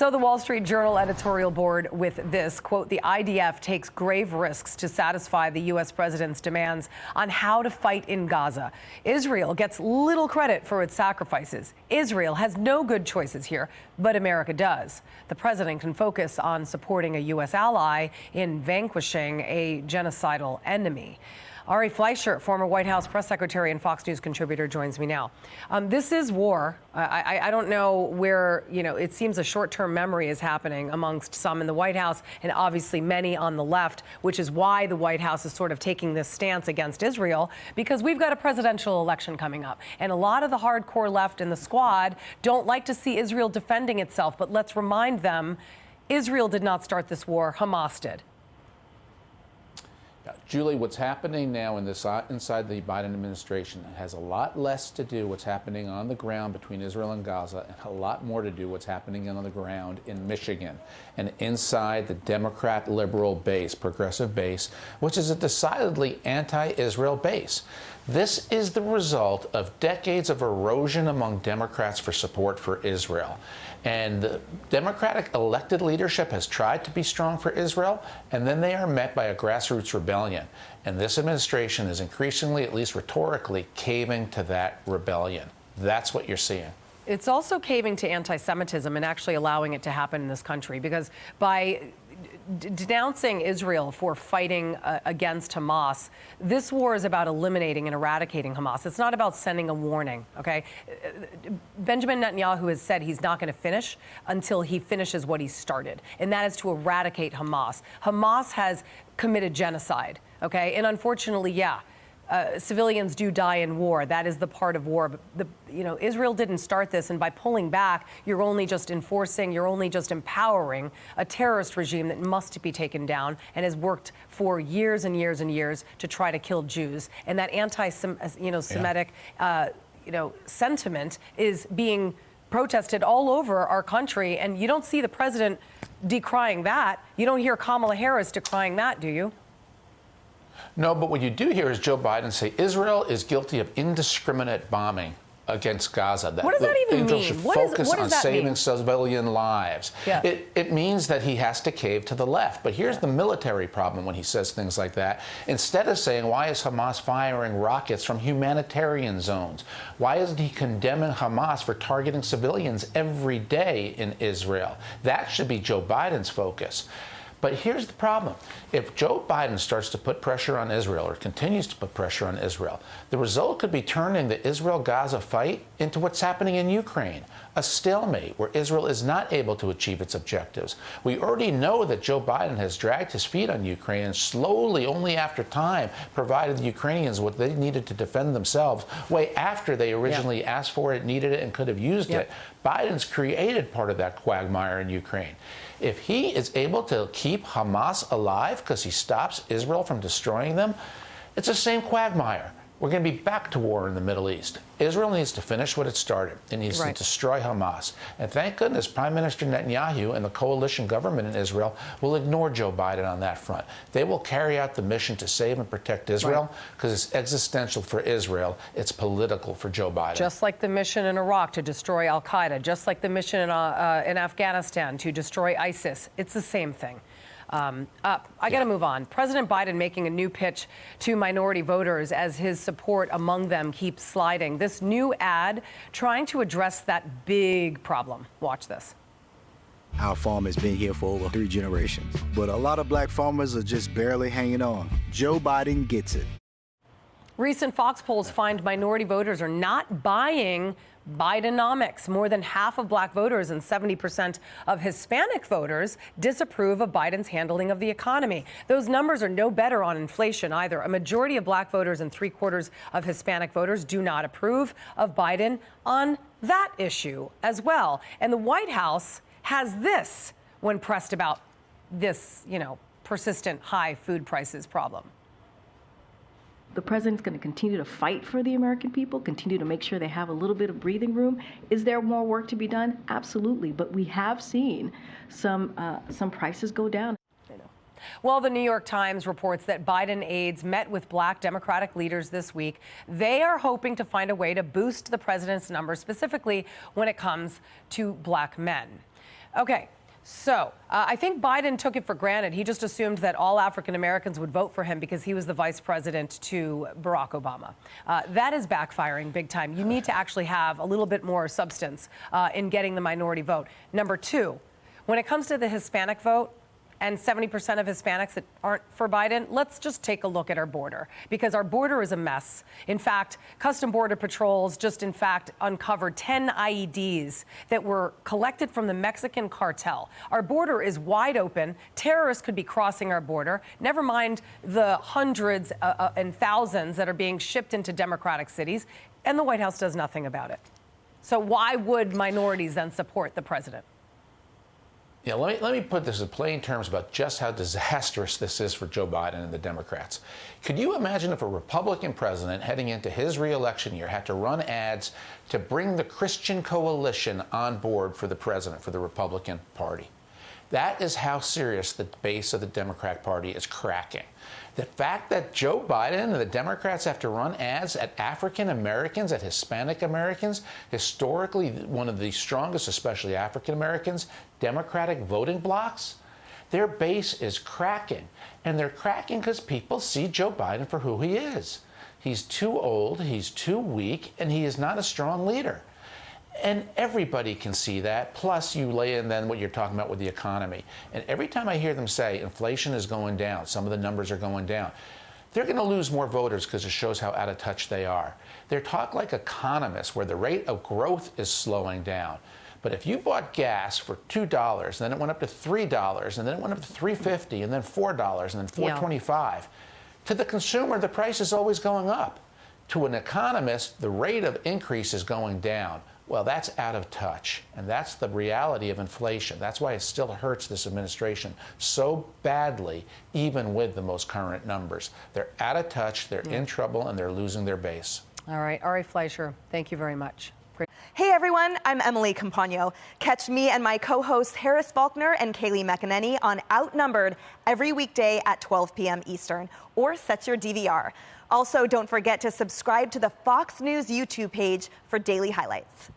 So the Wall Street Journal editorial board with this, quote, the IDF takes grave risks to satisfy the U.S. president's demands on how to fight in Gaza. Israel gets little credit for its sacrifices. Israel has no good choices here, but America does. The president can focus on supporting a U.S. ally in vanquishing a genocidal enemy. Ari Fleischer, former White House press secretary and Fox News contributor, joins me now. This is war. I don't know where, it seems a short-term memory is happening amongst some in the White House and obviously many on the left, which is why the White House is sort of taking this stance against Israel, because we've got a presidential election coming up. And a lot of the hardcore left in the squad don't like to see Israel defending itself. But let's remind them, Israel did not start this war. Hamas did. Julie, what's happening now inside the Biden administration has a lot less to do what's happening on the ground between Israel and Gaza, and a lot more to do what's happening on the ground in Michigan and inside the Democrat liberal base, progressive base, which is a decidedly anti-Israel base. This is the result of decades of erosion among Democrats for support for Israel. And the Democratic elected leadership has tried to be strong for Israel, and then they are met by a grassroots rebellion. And this administration is increasingly, at least rhetorically, caving to that rebellion. That's what you're seeing. It's also caving to anti-Semitism and actually allowing it to happen in this country, because by denouncing Israel for fighting against Hamas, this war is about eliminating and eradicating Hamas. It's not about sending a warning, okay? Benjamin Netanyahu has said he's not going to finish until he finishes what he started, and that is to eradicate Hamas. Hamas has committed genocide, okay? And unfortunately, civilians do die in war. That is the part of war. But Israel didn't start this, and by pulling back, you're only just enforcing, you're only just empowering a terrorist regime that must be taken down and has worked for years and years and years to try to kill Jews. And that anti-Semitic, sentiment is being protested all over our country, and you don't see the president decrying that. You don't hear Kamala Harris decrying that, do you? No, but what you do hear is Joe Biden say Israel is guilty of indiscriminate bombing against Gaza. What does that even mean? Should what focus does on that saving mean? civilian lives. Yeah. It means that he has to cave to the left. But here's the military problem when he says things like that. Instead of saying, why is Hamas firing rockets from humanitarian zones? Why isn't he condemning Hamas for targeting civilians every day in Israel? That should be Joe Biden's focus. But here's the problem. If Joe Biden starts to put pressure on Israel, or continues to put pressure on Israel, the result could be turning the Israel-Gaza fight into what's happening in Ukraine, a stalemate where Israel is not able to achieve its objectives. We already know that Joe Biden has dragged his feet on Ukraine and slowly, only after time, provided the Ukrainians what they needed to defend themselves, way after they originally asked for it, needed it, and could have used it. Biden's created part of that quagmire in Ukraine. If he is able to keep Hamas alive because he stops Israel from destroying them, it's the same quagmire. We're going to be back to war in the Middle East. Israel needs to finish what it started. It needs to destroy Hamas. And thank goodness Prime Minister Netanyahu and the coalition government in Israel will ignore Joe Biden on that front. They will carry out the mission to save and protect Israel because it's existential for Israel. It's political for Joe Biden. Just like the mission in Iraq to destroy al-Qaeda, just like the mission in Afghanistan to destroy ISIS. It's the same thing. I got to move on. President Biden making a new pitch to minority voters as his support among them keeps sliding. This new ad trying to address that big problem. Watch this. Our farm has been here for over 3 generations, but a lot of black farmers are just barely hanging on. Joe Biden gets it. Recent Fox polls find minority voters are not buying Bidenomics. More than half of black voters and 70% of Hispanic voters disapprove of Biden's handling of the economy. Those numbers are no better on inflation either. A majority of black voters and 3/4 of Hispanic voters do not approve of Biden on that issue as well. And the White House has this when pressed about this, persistent high food prices problem. The president's going to continue to fight for the American people, continue to make sure they have a little bit of breathing room. Is there more work to be done? Absolutely. But we have seen some prices go down. Well, the New York Times reports that Biden aides met with black Democratic leaders this week. They are hoping to find a way to boost the president's numbers, specifically when it comes to black men. Okay. So I think Biden took it for granted. He just assumed that all African Americans would vote for him because he was the vice president to Barack Obama. That is backfiring big time. You need to actually have a little bit more substance in getting the minority vote. Number two, when it comes to the Hispanic vote, and 70% of Hispanics that aren't for Biden, let's just take a look at our border, because our border is a mess. In fact, Custom Border Patrols just, in fact, uncovered 10 IEDs that were collected from the Mexican cartel. Our border is wide open. Terrorists could be crossing our border, never mind the hundreds and thousands that are being shipped into democratic cities, and the White House does nothing about it. So why would minorities then support the president? Yeah, let me put this in plain terms about just how disastrous this is for Joe Biden and the Democrats. Could you imagine if a Republican president heading into his re-election year had to run ads to bring the Christian coalition on board for the president, for the Republican Party? That is how serious the base of the Democrat Party is cracking. The fact that Joe Biden and the Democrats have to run ads at African Americans, at Hispanic Americans, historically one of the strongest, especially African Americans, Democratic voting blocs, their base is cracking. And they're cracking because people see Joe Biden for who he is. He's too old, he's too weak, and he is not a strong leader. And everybody can see that. Plus, you lay in then what you're talking about with the economy. And every time I hear them say inflation is going down, some of the numbers are going down, they're going to lose more voters because it shows how out of touch they are. They're talk like economists, where the rate of growth is slowing down. But if you bought gas for $2, and then it went up to $3, and then it went up to $3.50, and then $4, and then $4.25, to the consumer, the price is always going up. To an economist, the rate of increase is going down. Well, that's out of touch, and that's the reality of inflation. That's why it still hurts this administration so badly, even with the most current numbers. They're out of touch, they're in trouble, and they're losing their base. All right, Ari Fleischer, thank you very much. Great. Hey everyone, I'm Emily Campagno. Catch me and my co-hosts Harris Faulkner and Kaylee McEnany on Outnumbered every weekday at 12 p.m. Eastern, or set your DVR. Also, don't forget to subscribe to the Fox News YouTube page for daily highlights.